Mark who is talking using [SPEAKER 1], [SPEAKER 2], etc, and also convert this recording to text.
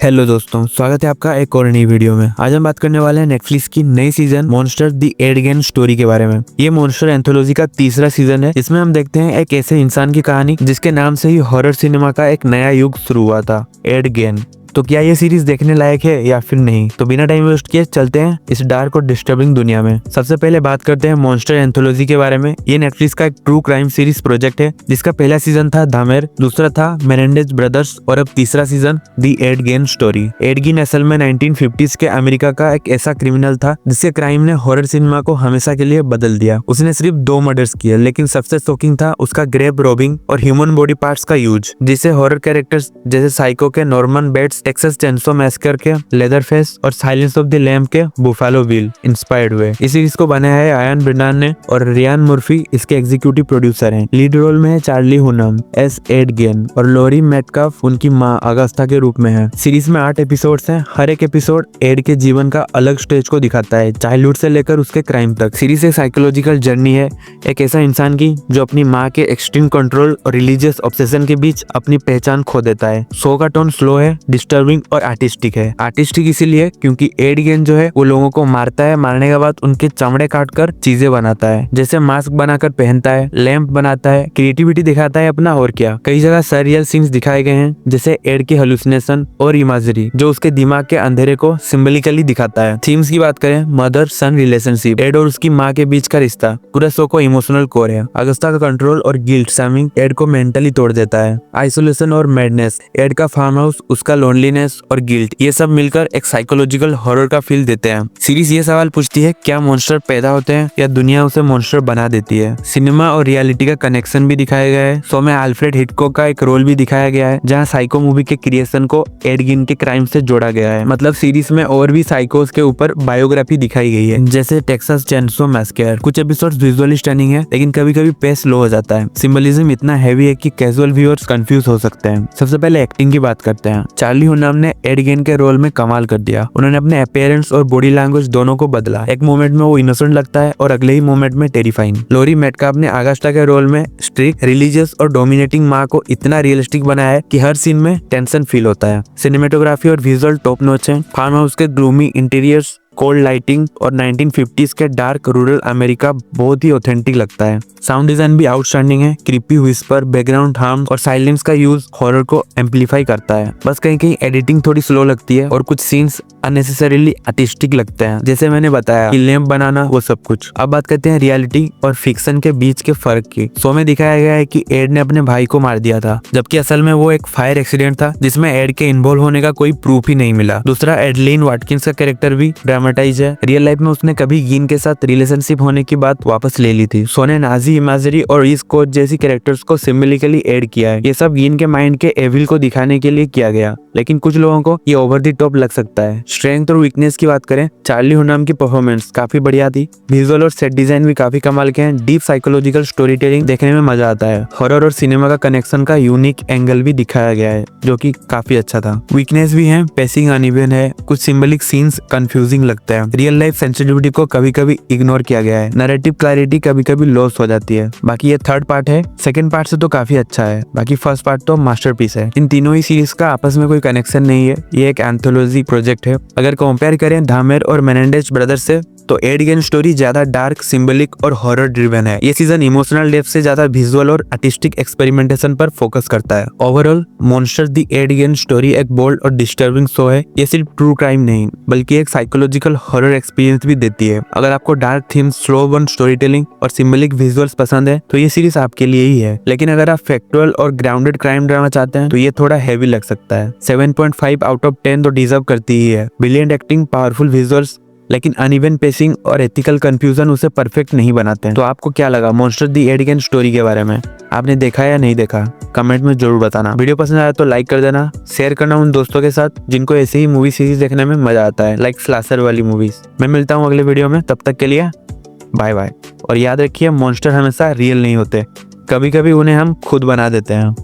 [SPEAKER 1] Hello दोस्तों, स्वागत है आपका एक और नई वीडियो में। आज हम बात करने वाले हैं नेटफ्लिक्स की नई season Monster the Ed Gein Story के बारे में। ये मॉन्स्टर एंथोलॉजी का तीसरा सीजन है। इसमें हम देखते हैं एक ऐसे इंसान की कहानी जिसके नाम से ही हॉरर सिनेमा का एक नया युग शुरू हुआ था, एड गेन। तो क्या ये सीरीज देखने लायक है या फिर नहीं? तो बिना टाइम वेस्ट किए चलते हैं इस डार्क और डिस्टर्बिंग दुनिया में। सबसे पहले बात करते हैं मॉन्स्टर एंथोलॉजी के बारे में। ये नेटफ्लिक्स का एक ट्रू क्राइम सीरीज प्रोजेक्ट है जिसका पहला सीजन था धामेर, दूसरा था मेनेंडेज ब्रदर्स और अब तीसरा season the Ed Gein Story. Ed Gein असल में 1950s के अमेरिका का एक ऐसा क्रिमिनल था जिसके क्राइम ने हॉरर सिनेमा को हमेशा के लिए बदल दिया। उसने सिर्फ 2 मर्डर्स किए, लेकिन सबसे शॉकिंग था उसका ग्रेव रॉबिंग और ह्यूमन बॉडी पार्ट्स का यूज, जिसे हॉरर कैरेक्टर्स जैसे साइको के Norman bets, Texas chainsaw massacre के लेदरफेस और साइलेंस ऑफ द लैम्ब के बुफालो बिल इंस्पायर्ड हुए। इस सीरीज को बनाया है आयन ब्रेंडन ने और रियान मुर्फी इसके एग्जीक्यूटिव प्रोड्यूसर हैं। लीड रोल में है चार्ली हुनम एस एड गेन और लोरी मेटकाफ उनकी माँ अगस्ता के रूप में है। सीरीज में 8 एपिसोड्स हैं। हर एक एपिसोड एड के जीवन का अलग स्टेज को दिखाता है, चाइल्डहुड से लेकर उसके क्राइम तक। सीरीज एक साइकोलॉजिकल जर्नी है एक ऐसा इंसान की जो अपनी माँ के एक्सट्रीम कंट्रोल और रिलीजियस ऑब्सेशन के बीच अपनी पहचान खो देता है। शो का टोन स्लो है, डिस्टर्बिंग और आर्टिस्टिक है। आर्टिस्टिक इसीलिए क्योंकि एड गेन जो है वो लोगों को मारता है, मारने के बाद उनके चमड़े काट कर चीजें बनाता है, जैसे मास्क बनाकर पहनता है, लैंप बनाता है, क्रिएटिविटी दिखाता है अपना। और क्या कई जगह सररियल सीन्स दिखाए गए हैं, जैसे एड के हेलुसिनेशन और इमेजरी जो उसके दिमाग के अंधेरे को सिंबलिकली दिखाता है। थीम्स की बात करें, मदर सन रिलेशनशिप, एड और उसकी माँ के बीच का रिश्ता पूरा शो को इमोशनल कोर है। अगस्ता का कंट्रोल और गिल्ट सामिंग एड को मेंटली तोड़ देता है। आइसोलेशन और मैडनेस, एड का फार्म हाउस, उसका लोनलीनेस और गिल्ट, ये सब मिलकर एक साइकोलॉजिकल हॉरर का फील देते हैं। सीरीज ये सवाल पूछती है, क्या मॉन्स्टर पैदा होते हैं या दुनिया उसे मॉन्स्टर बना देती है? सिनेमा और रियलिटी का कनेक्शन भी दिखाया गया है। शो में अल्फ्रेड हिचकॉक का एक रोल भी दिखाया गया है, जहां साइको मूवी के क्रिएशन को एड गेन के क्राइम से जोड़ा गया है। मतलब सीरीज में और भी साइकोस के ऊपर बायोग्राफी दिखाई गई है, जैसे टेक्सास चेनसो मैसेकर। कुछ एपिसोड्स विजुअली स्टनिंग है, लेकिन कभी कभी पेस स्लो हो जाता है। सिंबलिज्म इतना हैवी है कि कैजुअल व्यूअर्स कंफ्यूज हो सकते हैं। सबसे पहले एक्टिंग की बात करते हैं। चार्ली हुनम ने एड गेन के रोल में कमाल कर दिया। उन्होंने अपने अपीयरेंस और बॉडी लैंग्वेज दोनों को बदला। एक मोमेंट में वो इनोसेंट लगता है और अगले ही मोमेंट में टेरिफाइंग। लोरी मेटकाफ ने अगस्टा के रोल में स्ट्रिक्ट, रिलीजियस और डोमिनेटिंग माँ को इतना रियलिस्टिक बनाया है कि हर सीन में टेंशन फील होता है। सिनेमेटोग्राफी और विजुअल टॉप नॉच है। फार्म हाउस के ग्लूमी इंटीरियर्स, कोल्ड लाइटिंग और 1950s के डार्क रूरल अमेरिका बहुत ही ऑथेंटिक लगता है। साउंड डिजाइन भी आउटस्टैंडिंग है। क्रीपी व्हिस्पर, बैकग्राउंड हार्म और साइलेंस का यूज हॉरर को एम्पलीफाई करता है। बस कहीं कहीं एडिटिंग थोड़ी स्लो लगती है और कुछ सीन्स अननेसेसरीली आर्टिस्टिक लगते हैं, जैसे मैंने बताया कि लैंप बनाना, वो सब कुछ। अब बात करते हैं रियलिटी और फिक्शन के बीच के फर्क की। शो में दिखाया गया है कि एड ने अपने भाई को मार दिया था, जबकि असल में वो एक फायर एक्सीडेंट था जिसमें एड के इन्वॉल्व होने का कोई प्रूफ ही नहीं मिला। दूसरा, एडलिन वाटकिंस का कैरेक्टर भी ड्रामेटाइज है। रियल लाइफ में उसने कभी गीन के साथ रिलेशनशिप होने की बात वापस ले ली थी। शो ने नाजी, इमेजरी और ईस्ट कोस्ट जैसी कैरेक्टर्स को सिंबलिकली ऐड किया है। ये सब गीन के माइंड के एविल को दिखाने के लिए किया गया, लेकिन कुछ लोगों को ये ओवर द टॉप लग सकता है। स्ट्रेंथ और वीकनेस की बात करें, चार्ली हुनम की परफॉर्मेंस काफी बढ़िया थी। विजुअल और सेट डिजाइन भी काफी कमाल के हैं। डीप साइकोलॉजिकल स्टोरी टेलिंग देखने में मजा आता है। हॉरर और सिनेमा का कनेक्शन का यूनिक एंगल भी दिखाया गया है, जो कि काफी अच्छा था। वीकनेस भी है, पेसिंग अनइवन है, कुछ सिंबलिक सीन्स कंफ्यूजिंग लगता है। रियल लाइफ सेंसिटिविटी को कभी कभी इग्नोर किया गया है। नैरेटिव क्लैरिटी कभी कभी लॉस हो जाती है। बाकी ये थर्ड पार्ट है, सेकंड पार्ट से तो काफी अच्छा है। बाकी फर्स्ट पार्ट तो मास्टरपीस है। इन तीनों ही सीरीज का आपस में कोई कनेक्शन नहीं है, ये एक एंथोलॉजी प्रोजेक्ट है। अगर कंपेयर करें धामेर और मेनेंडेज ब्रदर्स से, तो एड गेन स्टोरी ज्यादा डार्क, सिंबलिक और हॉरर ड्रिवन है। ये सीजन इमोशनल डेप्थ से ज्यादा विजुअल और आर्टिस्टिक एक्सपेरिमेंटेशन पर फोकस करता है। Overall Monster the Ed Gein Story एक बोल्ड और डिस्टर्बिंग शो है। ये सिर्फ ट्रू क्राइम नहीं, बल्कि एक साइकोलॉजिकल हॉरर एक्सपीरियंस भी देती है। अगर आपको dark themes, slow burn story telling और सिंबलिक विजुअल्स पसंद है, तो ये सीरीज आपके लिए ही है। लेकिन अगर आप फैक्चुअल और ग्राउंडेड क्राइम ड्रामा चाहते हैं, तो ये थोड़ा हैवी लग सकता है। 7.5 आउट ऑफ 10 तो डिजर्व करती ही है। ब्रिलियंट एक्टिंग, पावरफुल विजुअल्स, लेकिन अनइवन पेसिंग और एथिकल कंफ्यूजन उसे परफेक्ट नहीं बनाते हैं। तो आपको क्या लगा Monster the Ed Gein Story के बारे में? आपने देखा या नहीं देखा? कमेंट में जरूर बताना। वीडियो पसंद आया तो लाइक कर देना, शेयर करना उन दोस्तों के साथ जिनको ऐसे ही मूवी सीरीज देखने में मजा आता है, लाइक स्लाशर वाली मूवीज। मैं मिलता हूँ अगले वीडियो में, तब तक के लिए बाय बाय। और याद रखिए, मॉन्स्टर हमेशा रियल नहीं होते, कभी कभी उन्हें हम खुद बना देते हैं।